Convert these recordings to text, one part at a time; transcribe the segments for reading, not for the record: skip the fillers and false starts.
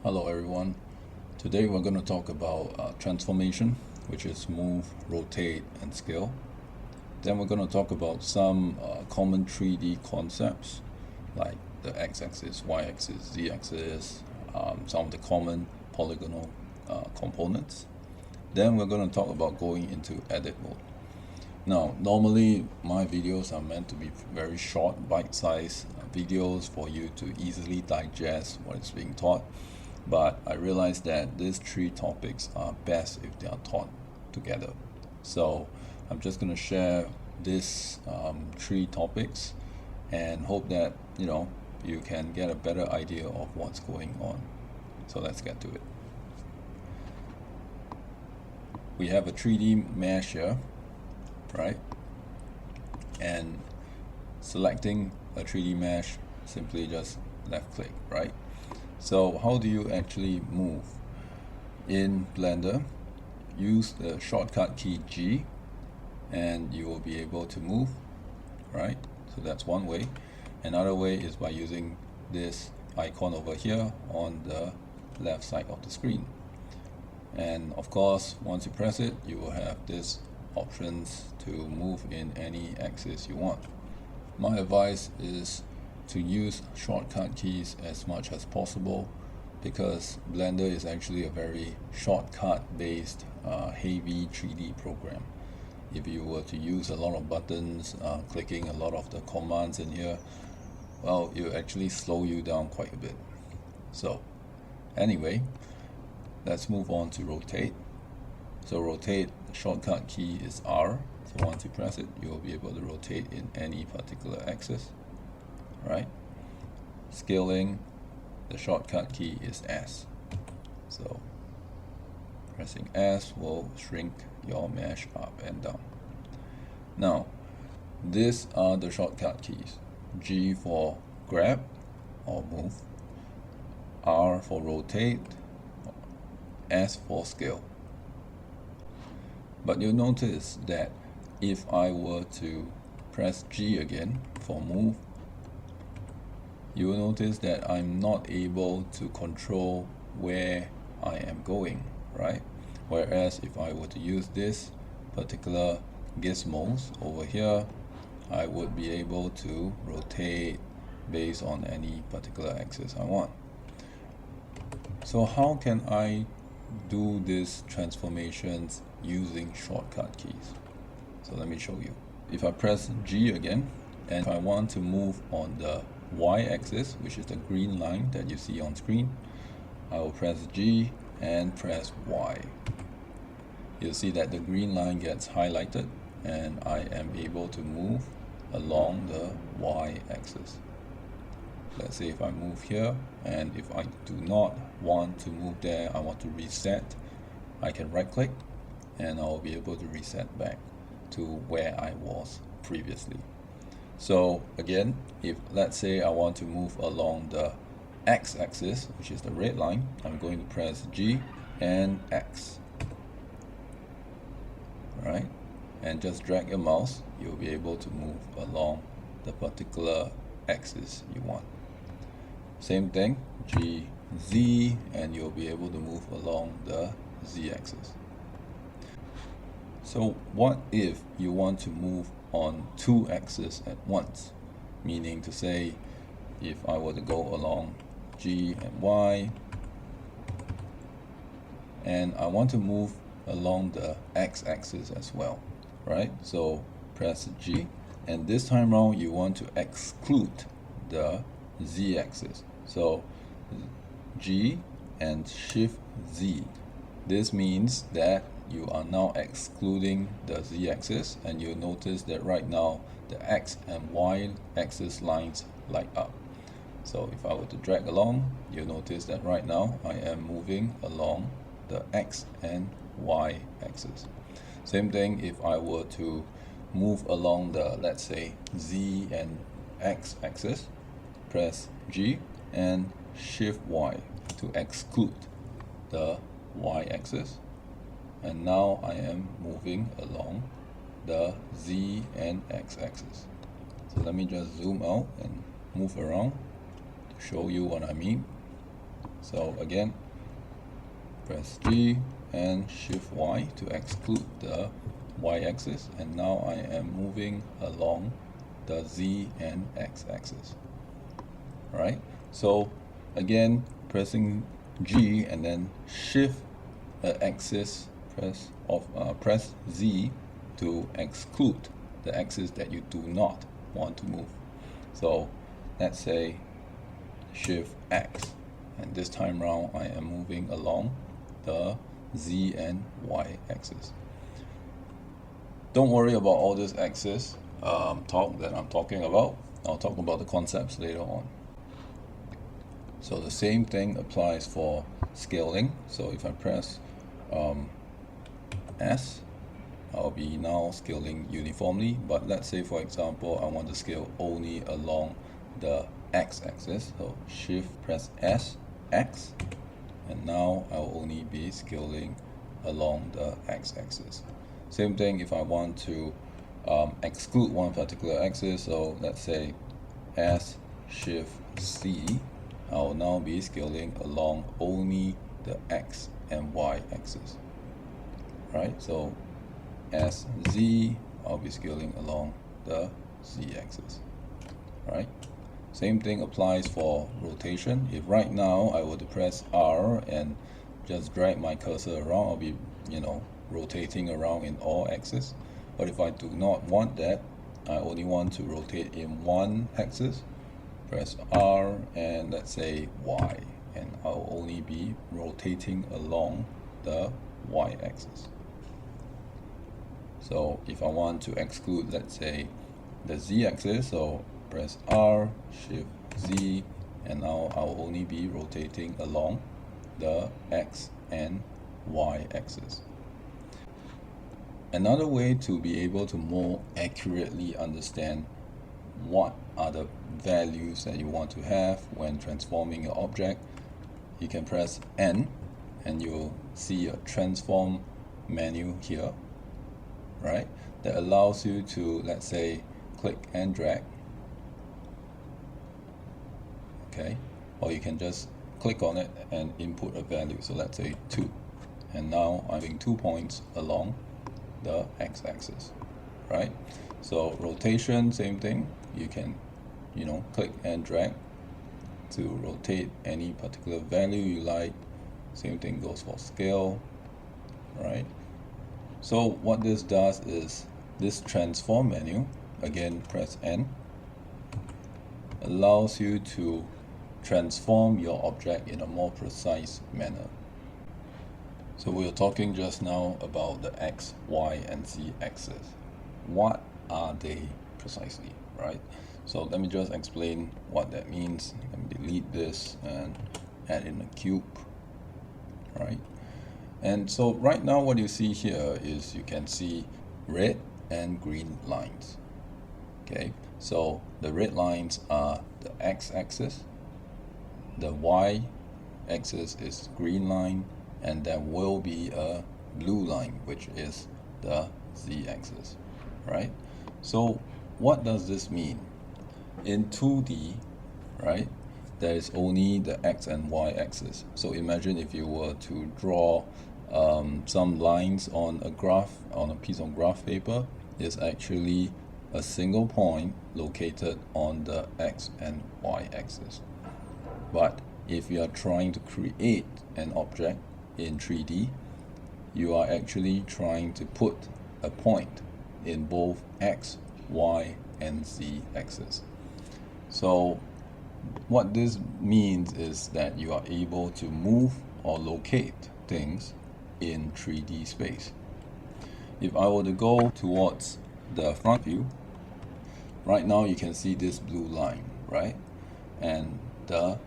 Hello everyone. Today we're going to talk about transformation, which is move, rotate, and scale. Then we're going to talk about some common 3D concepts like the x-axis, y-axis, z-axis, some of the common polygonal components. Then we're going to talk about going into edit mode. Now, normally my videos are meant to be very short, bite-sized videos for you to easily digest what is being taught. But I realized that these three topics are best if they are taught together. So I'm just going to share these three topics and hope that you can get a better idea of what's going on. So let's get to it. We have a 3D mesh here, right? And selecting a 3D mesh, simply just left click, right? So how do you actually move? In Blender, use the shortcut key G and you will be able to move, right? So that's one way. Another way is by using this icon over here on the left side of the screen. And of course, once you press it, you will have this options to move in any axis you want. My advice is to use shortcut keys as much as possible because Blender is actually a very shortcut based heavy 3D program. If you were to use a lot of buttons, clicking a lot of the commands in here, well, it will actually slow you down quite a bit. So anyway, let's move on to rotate. So rotate, the shortcut key is R. So once you press it, you will be able to rotate in any particular axis. Right? Scaling, the shortcut key is S. So pressing S will shrink your mesh up and down. Now, these are the shortcut keys. G for grab or move, R for rotate, S for scale. But you'll notice that if I were to press G again for move, you will notice that I'm not able to control where I am going, right? Whereas if I were to use this particular gizmos over here, I would be able to rotate based on any particular axis I want. So how can I do these transformations using shortcut keys? So let me show you. If I press G again, and if I want to move on the y-axis, which is the green line that you see on screen, I will press G and press Y. You'll see that the green line gets highlighted and I am able to move along the y-axis. Let's say if I move here, and if I do not want to move there, I want to reset, I can right click and I'll be able to reset back to where I was previously. So again, if let's say I want to move along the x-axis, which is the red line, I'm going to press G and X. Right? And just drag your mouse, you'll be able to move along the particular axis you want. Same thing, G, Z, and you'll be able to move along the Z-axis. So what if you want to move on two axes at once? Meaning to say, if I were to go along G and Y, and I want to move along the x-axis as well, right? So press G, and this time around you want to exclude the z-axis. So G and Shift Z. This means that you are now excluding the z-axis, and you'll notice that right now the x and y axis lines light up. So if I were to drag along, you'll notice that right now I am moving along the x and y axis. Same thing if I were to move along the, let's say, z and x axis, press G and Shift Y to exclude the y axis. And now I am moving along the Z and X axis. So let me just zoom out and move around to show you what I mean. So again, press G and Shift Y to exclude the y-axis, and now I am moving along the z and x-axis. Right? So again, pressing G and then shift the axis, press Z to exclude the axis that you do not want to move. So let's say shift X, and this time round I am moving along the Z and Y axis. Don't worry about all this axis talk that I'm talking about. I'll talk about the concepts later on. So the same thing applies for scaling. So if I press S, I'll be now scaling uniformly, but let's say for example I want to scale only along the x-axis, so shift press S, X, and now I'll only be scaling along the x-axis. Same thing if I want to exclude one particular axis, so let's say S, shift C, I'll now be scaling along only the x and y axis. Right, so as Z, I'll be scaling along the Z axis. Right, same thing applies for rotation. If right now I were to press R and just drag my cursor around, I'll be, rotating around in all axes. But if I do not want that, I only want to rotate in one axis, press R and let's say Y, and I'll only be rotating along the Y axis. So if I want to exclude, let's say, the Z axis, so press R, shift Z, and now I'll only be rotating along the X and Y axis. Another way to be able to more accurately understand what are the values that you want to have when transforming your object, you can press N and you'll see a transform menu here, right? That allows you to, let's say, click and drag, okay? Or you can just click on it and input a value, so let's say 2, and now I'm having 2 points along the x-axis, right? So rotation, same thing, you can click and drag to rotate any particular value you like. Same thing goes for scale, right? So what this does is this transform menu, again press N, allows you to transform your object in a more precise manner. So we were talking just now about the X, Y, and Z axis. What are they precisely, right? So let me just explain what that means. Let me delete this and add in a cube, right? And so right now what you see here is you can see red and green lines. Okay, so the red lines are the x-axis, the y-axis is green line, and there will be a blue line which is the z-axis, right? So what does this mean? In 2D, right, there is only the x and y axis. So imagine if you were to draw some lines on a graph, on a piece of graph paper, is actually a single point located on the x and y axis. But if you are trying to create an object in 3D, you are actually trying to put a point in both x, y, and z axis. So what this means is that you are able to move or locate things in 3D space. If I were to go towards the front view, right now you can see this blue line, right? And the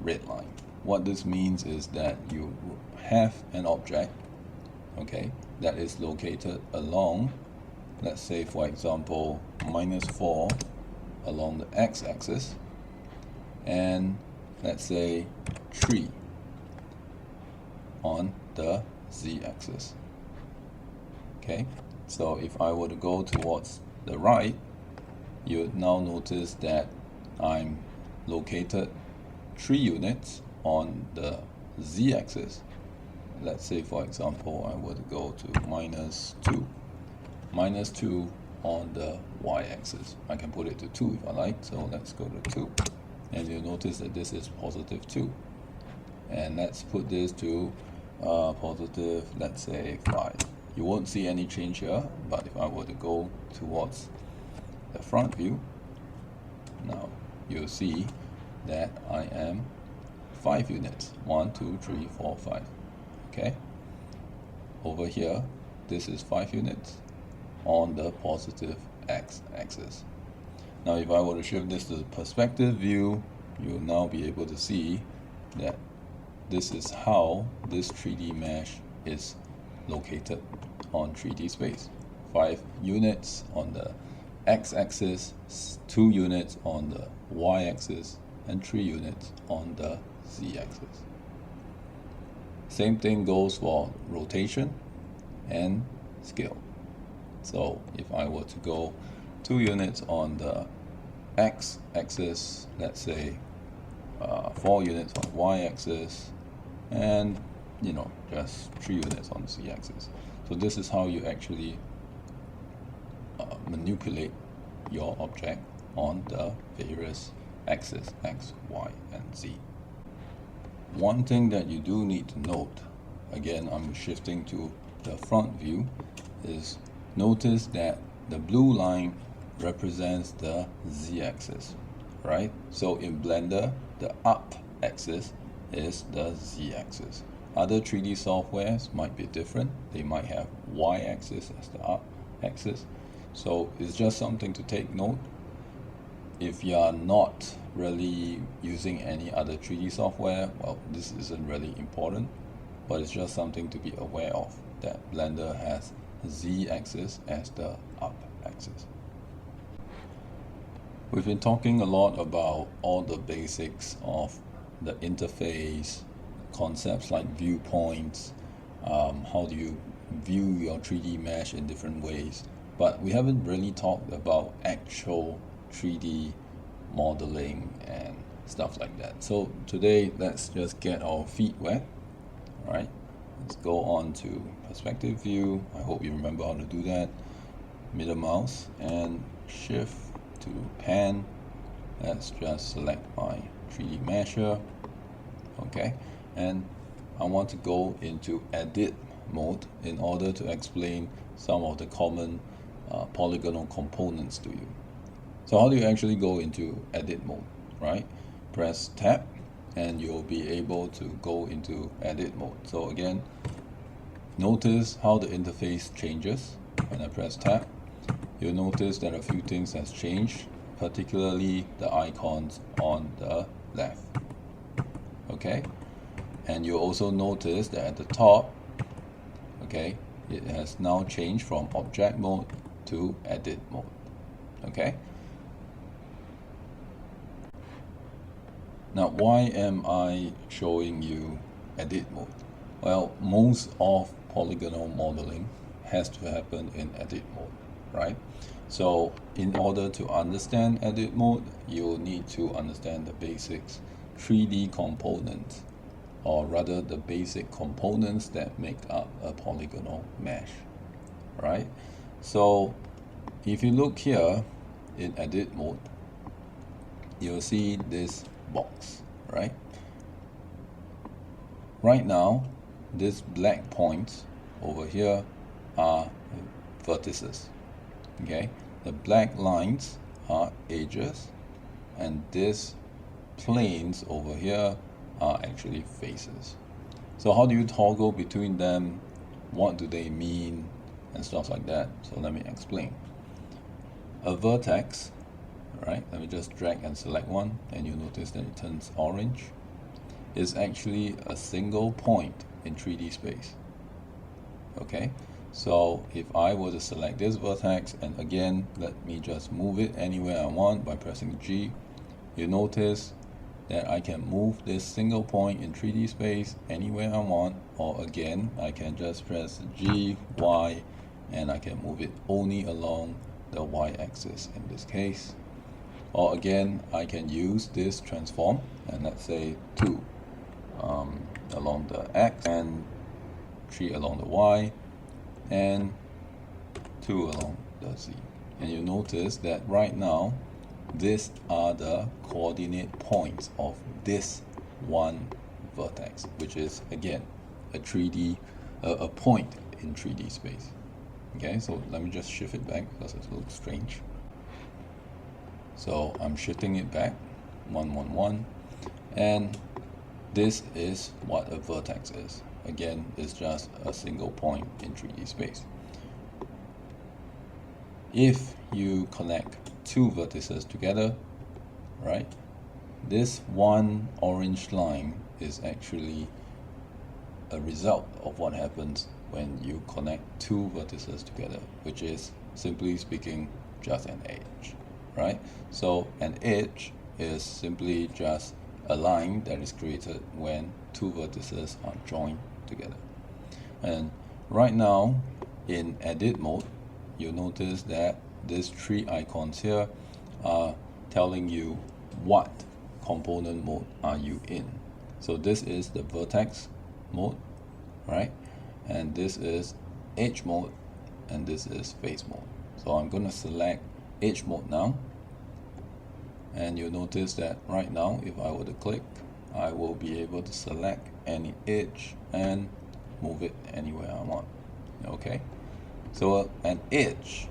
red line. What this means is that you have an object, okay, that is located along, let's say for example, -4 along the x-axis, and let's say 3 on the z-axis. Okay, so if I were to go towards the right, you would now notice that I'm located 3 units on the z-axis, let's say for example I were to go to -2 on the y-axis. I can put it to 2 if I like, so let's go to 2, and you'll notice that this is +2, and let's put this to positive, let's say 5. You won't see any change here, but if I were to go towards the front view, now you'll see that I am 5 units. 1, 2, 3, 4, 5. Okay, over here this is 5 units on the positive x-axis. Now if I were to shift this to the perspective view, you'll now be able to see that this is how this 3D mesh is located on 3D space. 5 units on the x-axis, 2 units on the y-axis, and 3 units on the z-axis. Same thing goes for rotation and scale. So if I were to go 2 units on the x-axis, let's say 4 units on the y-axis, and just 3 units on the z-axis. So this is how you actually manipulate your object on the various axes, x, y, and z. One thing that you do need to note, again I'm shifting to the front view, is notice that the blue line represents the z-axis, right? So in Blender, the up axis is the z-axis. Other 3D softwares might be different. They might have y-axis as the up axis. So it's just something to take note. If you are not really using any other 3D software, well, this isn't really important, but it's just something to be aware of, that Blender has z-axis as the up axis. We've been talking a lot about all the basics of the interface, concepts like viewpoints, how do you view your 3D mesh in different ways, but we haven't really talked about actual 3D modeling and stuff like that. So today let's just get our feet wet. Alright, let's go on to perspective view. I hope you remember how to do that. Middle mouse and shift to pan. Let's just select my 3D mesher. Okay, and I want to go into edit mode in order to explain some of the common polygonal components to you. So how do you actually go into edit mode, right? Press tab and you'll be able to go into edit mode. So again, notice how the interface changes. When I press tab, you'll notice that a few things has changed, particularly the icons on the left. Okay, and you'll also notice that at the top, okay, it has now changed from object mode to edit mode. Okay, now why am I showing you edit mode? Well, most of polygonal modeling has to happen in edit mode, right? So in order to understand edit mode, you'll need to understand the basics 3D components, or rather the basic components that make up a polygonal mesh, right? So if you look here in edit mode, you'll see this box, right? Right now, these black points over here are vertices. Okay, the black lines are edges, and these planes over here are actually faces. So how do you toggle between them? What do they mean? And stuff like that. So let me explain. A vertex, right? Let me just drag and select one, and you notice that it turns orange. Is actually a single point in 3D space. Okay, so if I were to select this vertex, and again, let me just move it anywhere I want by pressing G, you notice that I can move this single point in 3D space anywhere I want, or again, I can just press G, Y, and I can move it only along the y-axis in this case. Or again, I can use this transform, and let's say 2. along the X, and 3 along the Y, and 2 along the Z. And you notice that right now, these are the coordinate points of this one vertex, which is again a 3D, a point in 3D space. Okay, so let me just shift it back because it looks strange. So I'm shifting it back, 1, 1, 1, and this is what a vertex is. Again, it's just a single point in 3D space. If you connect 2 vertices together, right, this one orange line is actually a result of what happens when you connect 2 vertices together, which is, simply speaking, just an edge, right? So an edge is simply just a line that is created when 2 vertices are joined together. And right now, in edit mode, you'll notice that these 3 icons here are telling you what component mode are you in. So this is the vertex mode, right? And this is edge mode, and this is face mode. So I'm going to select edge mode now, and you'll notice that right now, if I were to click, I will be able to select any edge and move it anywhere I want. Okay, so an edge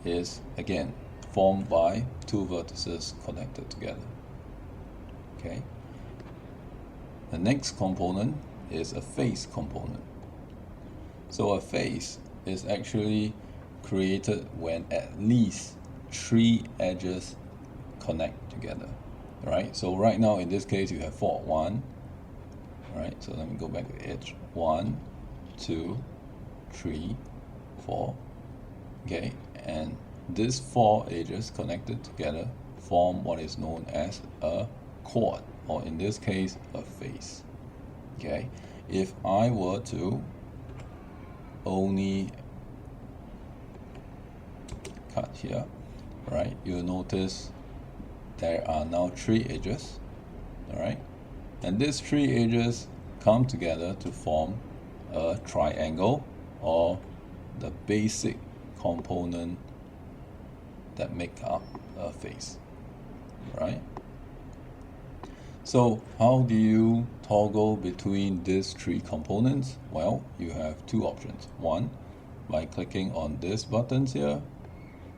is again formed by 2 vertices connected together. Okay, the next component is a face component. So a face is actually created when at least 3 edges connect together, right? So right now in this case you have 4, 1, right? So let me go back to edge, 1, 2, 3, 4, okay? And these 4 edges connected together form what is known as a chord, or in this case a face. Okay, if I were to only cut here, right, you'll notice there are now 3 edges, all right, and these 3 edges come together to form a triangle, or the basic component that make up a face, right? So how do you toggle between these 3 components? Well, you have 2 options. One, by clicking on these buttons here,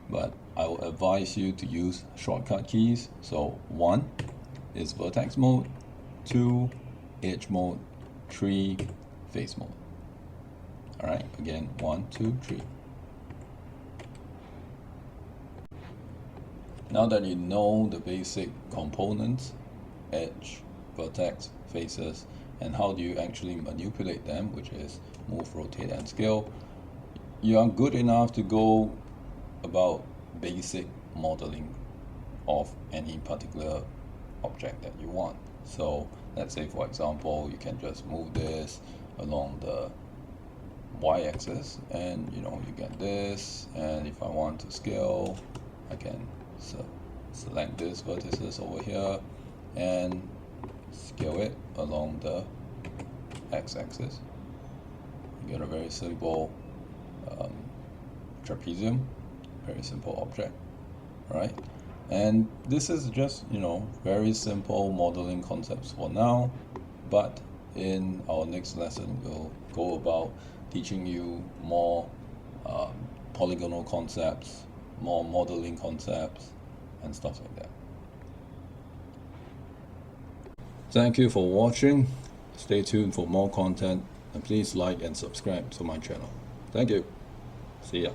but I will advise you to use shortcut keys. So 1 is vertex mode, 2 edge mode, 3 face mode. All right, again, 1, 2, 3. Now that you know the basic components, edge, vertex, faces, and how do you actually manipulate them, which is move, rotate, and scale, you are good enough to go about basic modeling of any particular object that you want. So let's say, for example, you can just move this along the y-axis, and you get this, and if I want to scale, I can select this vertices over here and scale it along the x-axis. You get a very simple trapezium, very simple object, right? And this is just very simple modeling concepts for now, but in our next lesson we'll go about teaching you more polygonal concepts, more modeling concepts, and stuff like that. Thank you for watching. Stay tuned for more content, and please like and subscribe to my channel. Thank you. See ya.